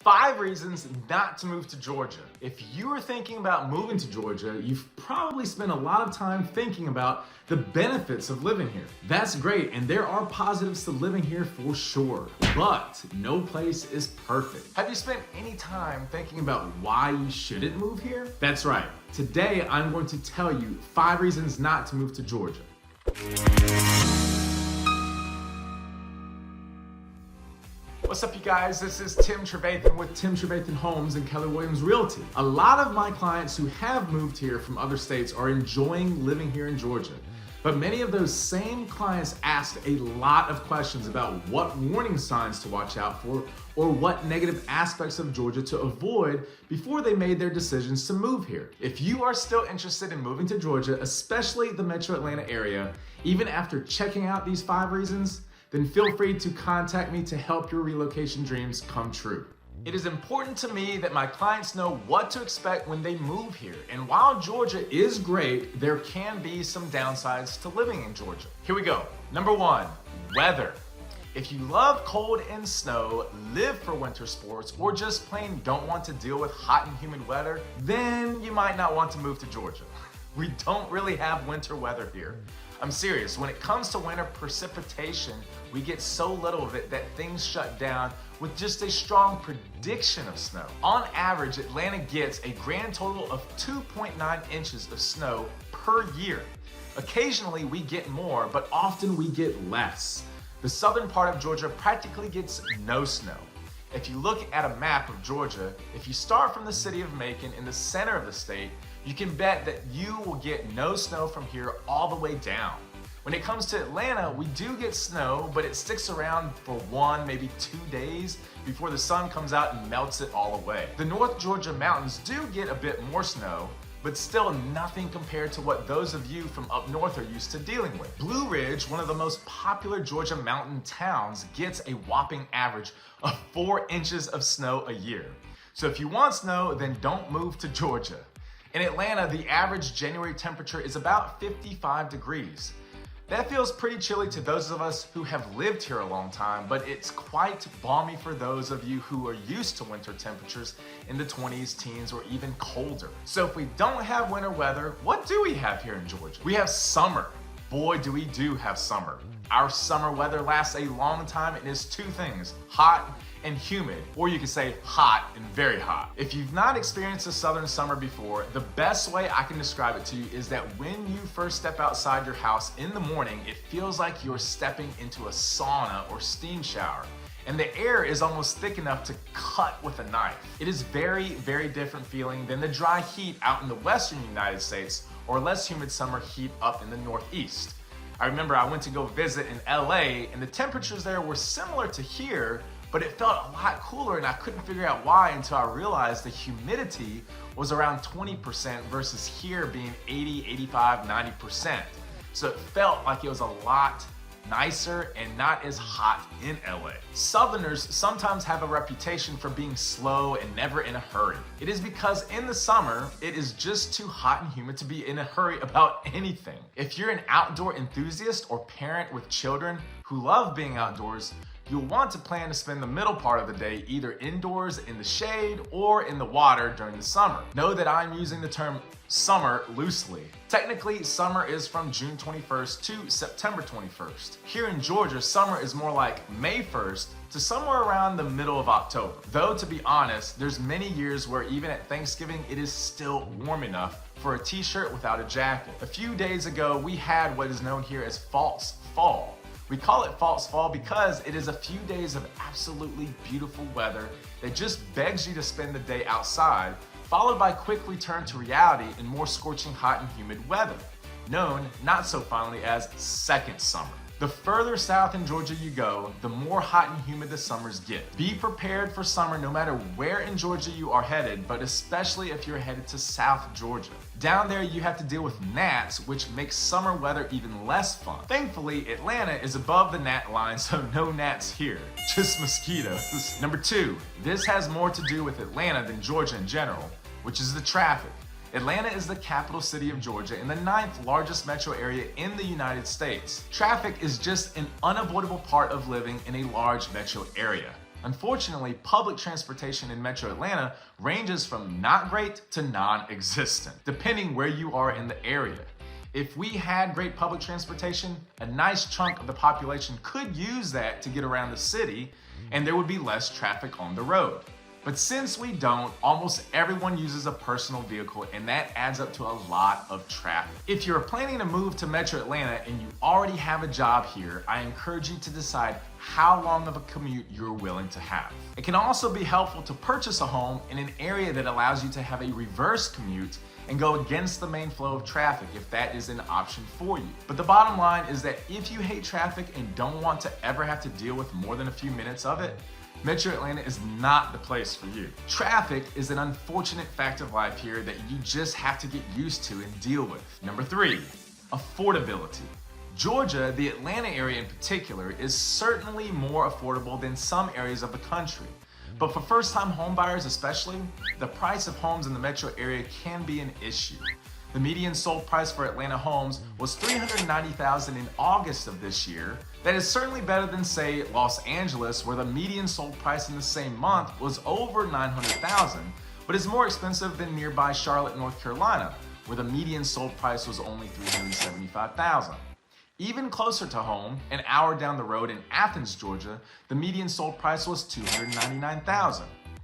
5 reasons not to move to Georgia. If you are thinking about moving to Georgia, you've probably spent a lot of time thinking about the benefits of living here. That's great, and there are positives to living here for sure, but no place is perfect. Have you spent any time thinking about why you shouldn't move here? That's right. Today, I'm going to tell you 5 reasons not to move to Georgia. What's up, you guys? This is Tim Trevathan with Tim Trevathan Homes and Keller Williams Realty. A lot of my clients who have moved here from other states are enjoying living here in Georgia. But many of those same clients asked a lot of questions about what warning signs to watch out for or what negative aspects of Georgia to avoid before they made their decisions to move here. If you are still interested in moving to Georgia, especially the Metro Atlanta area, even after checking out these 5 reasons, then feel free to contact me to help your relocation dreams come true. It is important to me that my clients know what to expect when they move here. And while Georgia is great, there can be some downsides to living in Georgia. Here we go. Number 1, weather. If you love cold and snow, live for winter sports, or just plain don't want to deal with hot and humid weather, then you might not want to move to Georgia. We don't really have winter weather here. I'm serious, when it comes to winter precipitation, we get so little of it that things shut down with just a strong prediction of snow. On average, Atlanta gets a grand total of 2.9 inches of snow per year. Occasionally we get more, but often we get less. The southern part of Georgia practically gets no snow. If you look at a map of Georgia, if you start from the city of Macon in the center of the state, you can bet that you will get no snow from here all the way down. When it comes to Atlanta, we do get snow, but it sticks around for 1, maybe 2 days before the sun comes out and melts it all away. The North Georgia mountains do get a bit more snow, but still nothing compared to what those of you from up north are used to dealing with. Blue Ridge, one of the most popular Georgia mountain towns, gets a whopping average of 4 inches of snow a year. So if you want snow, then don't move to Georgia. In Atlanta, the average January temperature is about 55 degrees. That feels pretty chilly to those of us who have lived here a long time, but it's quite balmy for those of you who are used to winter temperatures in the 20s, teens, or even colder. So if we don't have winter weather, what do we have here in Georgia? We have summer. Boy, do we have summer. Our summer weather lasts a long time and is 2 things, hot and humid, or you could say hot and very hot. If you've not experienced a southern summer before, the best way I can describe it to you is that when you first step outside your house in the morning, it feels like you're stepping into a sauna or steam shower, and the air is almost thick enough to cut with a knife. It is very, very different feeling than the dry heat out in the western United States or less humid summer heat up in the Northeast. I remember I went to go visit in LA, and the temperatures there were similar to here, but it felt a lot cooler, and I couldn't figure out why until I realized the humidity was around 20% versus here being 80, 85, 90%. So it felt like it was a lot nicer and not as hot in LA. Southerners sometimes have a reputation for being slow and never in a hurry. It is because in the summer, it is just too hot and humid to be in a hurry about anything. If you're an outdoor enthusiast or parent with children who love being outdoors, you'll want to plan to spend the middle part of the day either indoors in the shade or in the water during the summer. Know that I'm using the term summer loosely. Technically, summer is from June 21st to September 21st. Here in Georgia, summer is more like May 1st to somewhere around the middle of October. Though, to be honest, there's many years where even at Thanksgiving, it is still warm enough for a t-shirt without a jacket. A few days ago, we had what is known here as false fall. We call it false fall because it is a few days of absolutely beautiful weather that just begs you to spend the day outside, followed by quick return to reality in more scorching hot and humid weather, known not so fondly as second summer. The further south in Georgia you go, the more hot and humid the summers get. Be prepared for summer no matter where in Georgia you are headed, but especially if you're headed to South Georgia. Down there you have to deal with gnats, which makes summer weather even less fun. Thankfully, Atlanta is above the gnat line, so no gnats here, just mosquitoes. Number 2, this has more to do with Atlanta than Georgia in general, which is the traffic. Atlanta is the capital city of Georgia and the 9th largest metro area in the United States. Traffic is just an unavoidable part of living in a large metro area. Unfortunately, public transportation in Metro Atlanta ranges from not great to non-existent, depending where you are in the area. If we had great public transportation, a nice chunk of the population could use that to get around the city, and there would be less traffic on the road. But since we don't, almost everyone uses a personal vehicle, and that adds up to a lot of traffic. If you're planning to move to Metro Atlanta and you already have a job here, I encourage you to decide how long of a commute you're willing to have. It can also be helpful to purchase a home in an area that allows you to have a reverse commute and go against the main flow of traffic if that is an option for you. But the bottom line is that if you hate traffic and don't want to ever have to deal with more than a few minutes of it, Metro Atlanta is not the place for you. Traffic is an unfortunate fact of life here that you just have to get used to and deal with. Number 3, affordability. Georgia, the Atlanta area in particular, is certainly more affordable than some areas of the country. But for first-time homebuyers especially, the price of homes in the metro area can be an issue. The median sold price for Atlanta homes was $390,000 in August of this year. That is certainly better than, say, Los Angeles, where the median sold price in the same month was over $900,000, but is more expensive than nearby Charlotte, North Carolina, where the median sold price was only $375,000. Even closer to home, an hour down the road in Athens, Georgia, the median sold price was $299,000.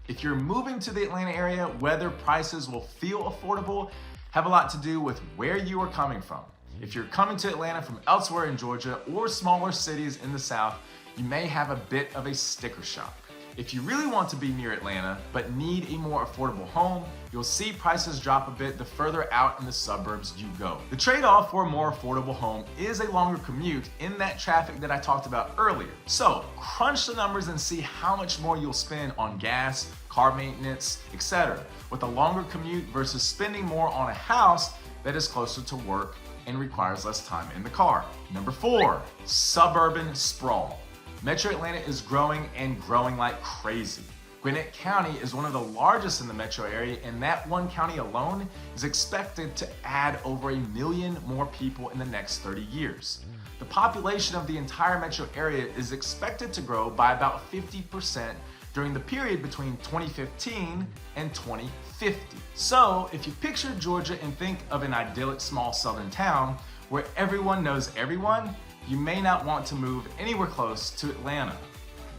If you're moving to the Atlanta area, whether prices will feel affordable have a lot to do with where you are coming from. If you're coming to Atlanta from elsewhere in Georgia or smaller cities in the South, you may have a bit of a sticker shock. If you really want to be near Atlanta but need a more affordable home, you'll see prices drop a bit the further out in the suburbs you go. The trade-off for a more affordable home is a longer commute in that traffic that I talked about earlier. So crunch the numbers and see how much more you'll spend on gas, car maintenance, etc. with a longer commute versus spending more on a house that is closer to work and requires less time in the car. Number 4, suburban sprawl. Metro Atlanta is growing and growing like crazy. Gwinnett County is one of the largest in the metro area, and that one county alone is expected to add over 1 million more people in the next 30 years. The population of the entire metro area is expected to grow by about 50% during the period between 2015 and 2050. So if you picture Georgia and think of an idyllic small southern town where everyone knows everyone, you may not want to move anywhere close to Atlanta.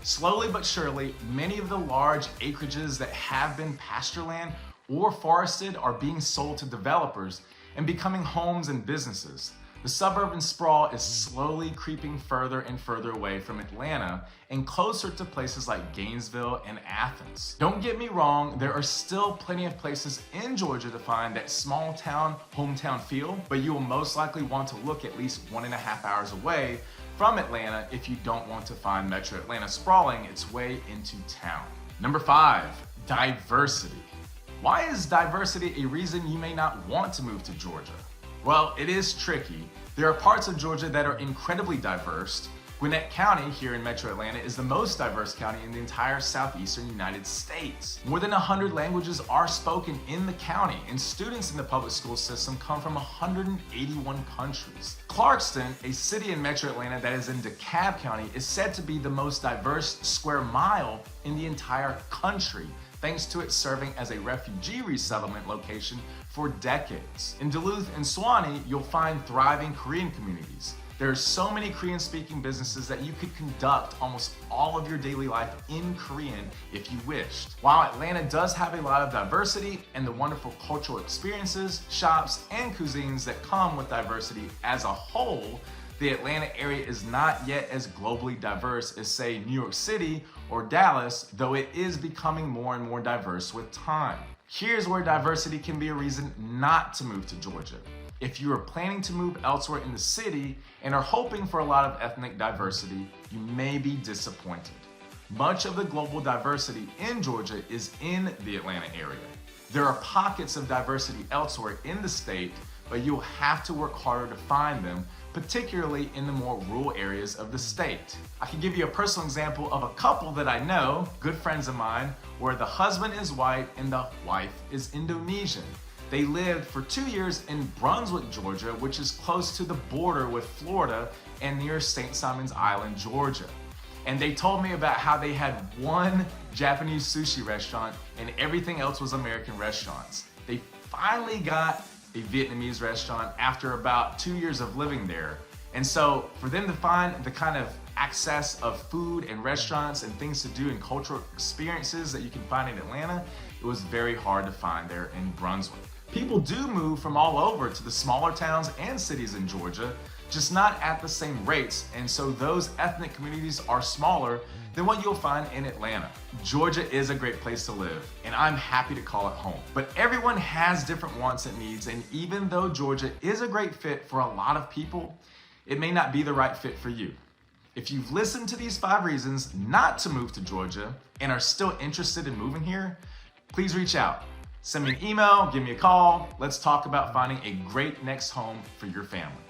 Slowly but surely, many of the large acreages that have been pasture land or forested are being sold to developers and becoming homes and businesses. The suburban sprawl is slowly creeping further and further away from Atlanta and closer to places like Gainesville and Athens. Don't get me wrong, there are still plenty of places in Georgia to find that small town, hometown feel, but you will most likely want to look at least 1.5 hours away from Atlanta if you don't want to find Metro Atlanta sprawling its way into town. Number 5, diversity. Why is diversity a reason you may not want to move to Georgia? Well, it is tricky. There are parts of Georgia that are incredibly diverse. Gwinnett County here in Metro Atlanta is the most diverse county in the entire southeastern United States. More than 100 languages are spoken in the county, and students in the public school system come from 181 countries. Clarkston, a city in Metro Atlanta that is in Dekalb County, is said to be the most diverse square mile in the entire country, thanks to it serving as a refugee resettlement location for decades. In Duluth and Suwanee, you'll find thriving Korean communities. There are so many Korean-speaking businesses that you could conduct almost all of your daily life in Korean if you wished. While Atlanta does have a lot of diversity and the wonderful cultural experiences, shops, and cuisines that come with diversity as a whole, the Atlanta area is not yet as globally diverse as, say, New York City or Dallas, though it is becoming more and more diverse with time. Here's where diversity can be a reason not to move to Georgia. If you are planning to move elsewhere in the city and are hoping for a lot of ethnic diversity, you may be disappointed. Much of the global diversity in Georgia is in the Atlanta area. There are pockets of diversity elsewhere in the state, but you'll have to work harder to find them, particularly in the more rural areas of the state. I can give you a personal example of a couple that I know, good friends of mine, where the husband is white and the wife is Indonesian. They lived for 2 years in Brunswick, Georgia, which is close to the border with Florida and near St. Simon's Island, Georgia. And they told me about how they had one Japanese sushi restaurant and everything else was American restaurants. They finally got a Vietnamese restaurant after about 2 years of living there. And so for them to find the kind of access of food and restaurants and things to do and cultural experiences that you can find in Atlanta, it was very hard to find there in Brunswick. People do move from all over to the smaller towns and cities in Georgia, just not at the same rates, and so those ethnic communities are smaller than what you'll find in Atlanta. Georgia is a great place to live, and I'm happy to call it home. But everyone has different wants and needs, and even though Georgia is a great fit for a lot of people, it may not be the right fit for you. If you've listened to these 5 reasons not to move to Georgia and are still interested in moving here, please reach out. Send me an email, give me a call. Let's talk about finding a great next home for your family.